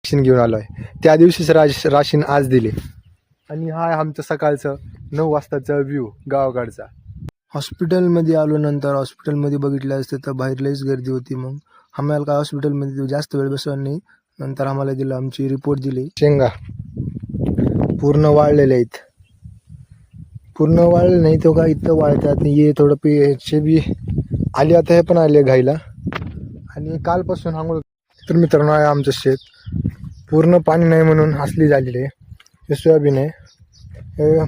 राशीन घेऊन आलोय. त्या दिवशीच राशीन आज दिले. आणि हा आमचं सकाळचं 9 वाजताचा व्ह्यू गावाकडचा. हॉस्पिटलमध्ये आलो. नंतर हॉस्पिटलमध्ये बघितलं असतं तर बाहेर लईच गर्दी होती. मग आम्हाला काय हॉस्पिटलमध्ये जास्त वेळ बसवला नाही. नंतर आम्हाला दिलं, आमची रिपोर्ट दिली. शेंगा पूर्ण वाळलेले आहेत. पूर्ण वाळले नाही तो का इथं वाळतात. ये थोडं पेचे बी आली, आता हे पण आले घाईला. आणि कालपासून आंघोळ. तर मित्रांनो, आहे आमचं शेत. पूर्ण पाणी नाही म्हणून असली झालेली आहे. हे सोयाबीन आहे, हे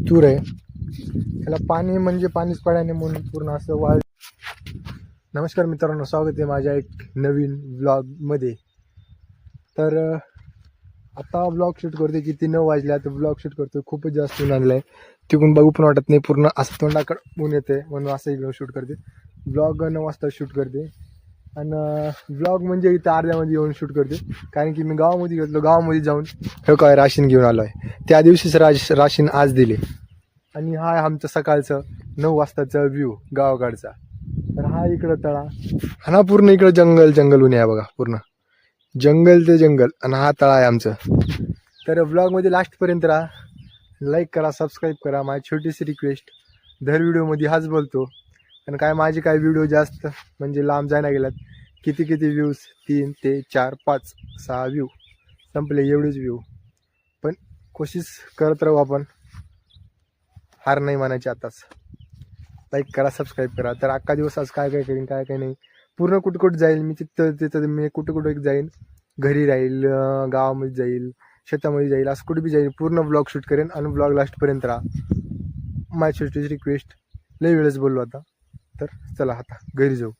तूर आहे. त्याला पाणी म्हणजे पाणीच पडायने म्हणून पूर्ण असं वाळ. नमस्कार मित्रांनो, स्वागत आहे माझ्या एक नवीन व्लॉगमध्ये. तर आता ब्लॉग शूट करते, किती 9 वाजले. आता ब्लॉग शूट करतो. खूपच जास्त ऊन आणलं आहे, तिकडून बघू पण वाटत नाही. पूर्ण असं तोंडाकडे ऊन येते म्हणून असं इकडं शूट करते. ब्लॉग 9 वाजता शूट करते. आणि ब्लॉग म्हणजे इथं अर्ध्यामध्ये येऊन शूट करते, कारण की मी गावामध्ये घेतलो. गावामध्ये जाऊन हे काय राशीन घेऊन आलो आहे. त्या दिवशीच राशीन आज दिले. आणि हा आमचं सकाळचं 9 वाजताचा व्ह्यू गावाकडचा. तर हा इकडं तळा, हा ना पूर्ण इकडं जंगल ऊन आहे बघा. पूर्ण जंगल ते जंगल. आणि हा तळा आहे आमचं. तर ब्लॉगमध्ये लास्टपर्यंत राहा, लाईक करा, सबस्क्राईब करा. माझी छोटीशी रिक्वेस्ट. दर व्हिडिओमध्ये हाच बोलतो. आणि काय माझे काय व्हिडिओ जास्त म्हणजे लांब जायला गेलात. किती व्ह्यूज, 3 ते 4 5 6 व्ह्यू संपले, एवढेच व्ह्यू. पण कोशिश करत राहू आपण, हार नाही मानायची आताच. लाईक करा, सबस्क्राईब करा. तर अख्खा दिवस आज काय करीन, काय नाही, पूर्ण कुठं जाईल मी. तिथं मी कुठं जाईन. घरी राहील, गावामध्ये जाईल, शेतामध्ये जाईल, असं कुठे बी जाईल. पूर्ण ब्लॉग शूट करेन. आणि ब्लॉग लास्टपर्यंत राहा. माझी छोटीशी रिक्वेस्ट. लई वेळेस बोललो आता. तर चला आता घरी जाऊ.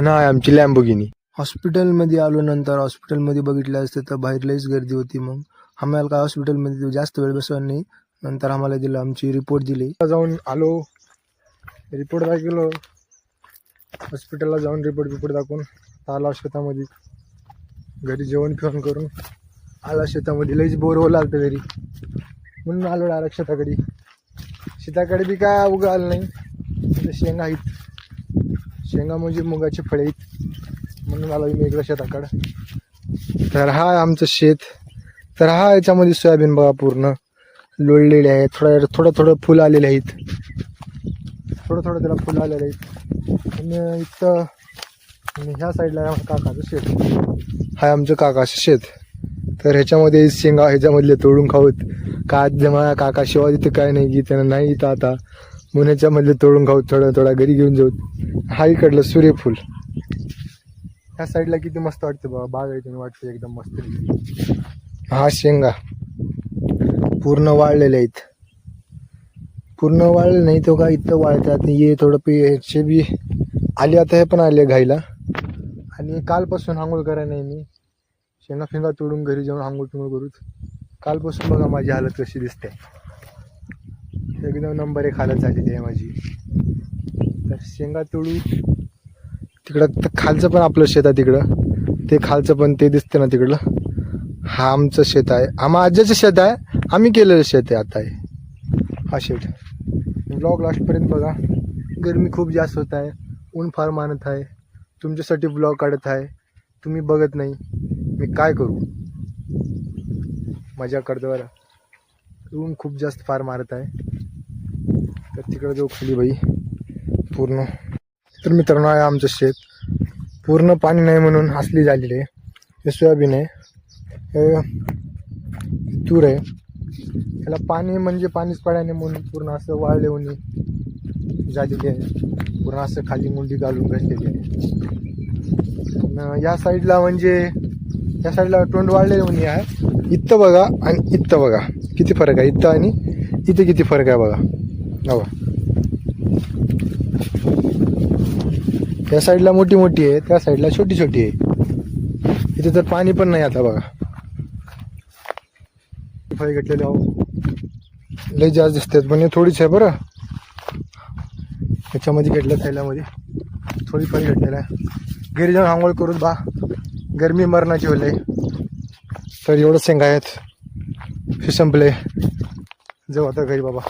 ना आमची लॅम्बोर्गिनी. हॉस्पिटलमध्ये आलो. नंतर हॉस्पिटलमध्ये बघितलं असतं तर बाहेर लईच गर्दी होती. मग आम्हाला काय हॉस्पिटलमध्ये जास्त वेळ बसवला नाही. नंतर आम्हाला दिलं, आमची रिपोर्ट दिली. जाऊन आलो, रिपोर्ट दाखवलो. हॉस्पिटलला जाऊन रिपोर्ट दाखवून आला शेतामध्ये. घरी जेवण फिवण करून आला शेतामध्ये. लईच बोर होऊ लागतं घरी, म्हणून आलो डायरेक्ट शेताकडे. शेताकडे बी काय उगालं नाही. शेंगा आहेत, शेंगा म्हणजे मुगाचे फळे आहेत, म्हणून आलो मी इकडं शेताकडं. तर हा आमचं शेत. तर हा याच्यामध्ये सोयाबीन बघा पूर्ण लोळलेले आहे. थोडं फुल आलेले आहेत. थोडं त्याला फुल आलेले आहेत. आणि इथं ह्या साईडला आहे काकाचं शेत. हा आमचं काकाचं शेत. तर ह्याच्यामध्ये शेंगा ह्याच्यामधले तोडून खाऊत. का काका शिवाय तिथं काय नाही की त्यानं नाही इथं आता, म्हणून ह्याच्यामधले तोडून खाऊ. थोडा घरी घेऊन जाऊ. हा इकडलं सूर्यफूल. ह्या साईडला किती मस्त वाटते बाबा, बाग आहे, वाटते एकदम मस्त. हा शेंगा पूर्ण वाळलेले आहेत. पूर्ण वाळले नाही तो का इथं वाळतात. ये थोडं पेचे बी आली, आता हे पण आले घाईला. आणि कालपासून आंघोळ करायला नाही मी. शेंगा तोडून घरी जाऊन आंघोळ करूच. कालपासून बघा माझी हालत कशी दिसते. एकदम नंबर 1 हालत झालेली आहे माझी. तर शेंगा तोडू. तिकडं खालचं पण आपलं शेत आहे तिकडं. ते खालचं पण ते दिसतं ना तिकडलं. हा आमचं शेत आहे. आम्हा आज्याचं शेत आहे. आम्ही केलेलं शेत आहे आता आहे हा शेत. ब्लॉग लास्टपर्यंत बघा. गरमी खूप जास्त होत आहे. ऊन फार मानत आहे. तुमच्यासाठी ब्लॉग काढत आहे, तुम्ही बघत नाही. मी काय करू, मजा करतो बरं. ऊन खूप जास्त फार मारत आहे. तर तिकडं जाऊ खाली बाई पूर्ण. तर मित्रांनो, आहे आमचं शेत. पूर्ण पाणी नाही म्हणून असली झालेली आहे. हे सोयाबीन आहे, हे तूर आहे. त्याला पाणी म्हणजे पाणीच पडायने म्हणून पूर्ण असं वाळले उन्ही झालेली आहे. पूर्ण असं खाली मुंडी घालून बसलेली आहे. या साईडला म्हणजे या साईडला तोंड वाळलेली उन्ही आहे. इथं बघा आणि इथं बघा किती फरक आहे. इथं आणि इथं किती फरक आहे बघा. बघा या साईडला मोठी आहे, त्या साईडला छोटी आहे. इथे तर पाणी पण नाही आता बघा. फळे घेतलेले आहो, लय जास्त दिसतात पण हे थोडीच आहे बरं. ह्याच्यामध्ये घेतलं थैल्यामध्ये थोडी फळे घेतलेलं आहे. घरी जाऊन आंघोळ करून बा, गरमी मरणाची होले. तर एवढं शेंगा आहेत, हे संपले. जाऊ आता घरी बाबा.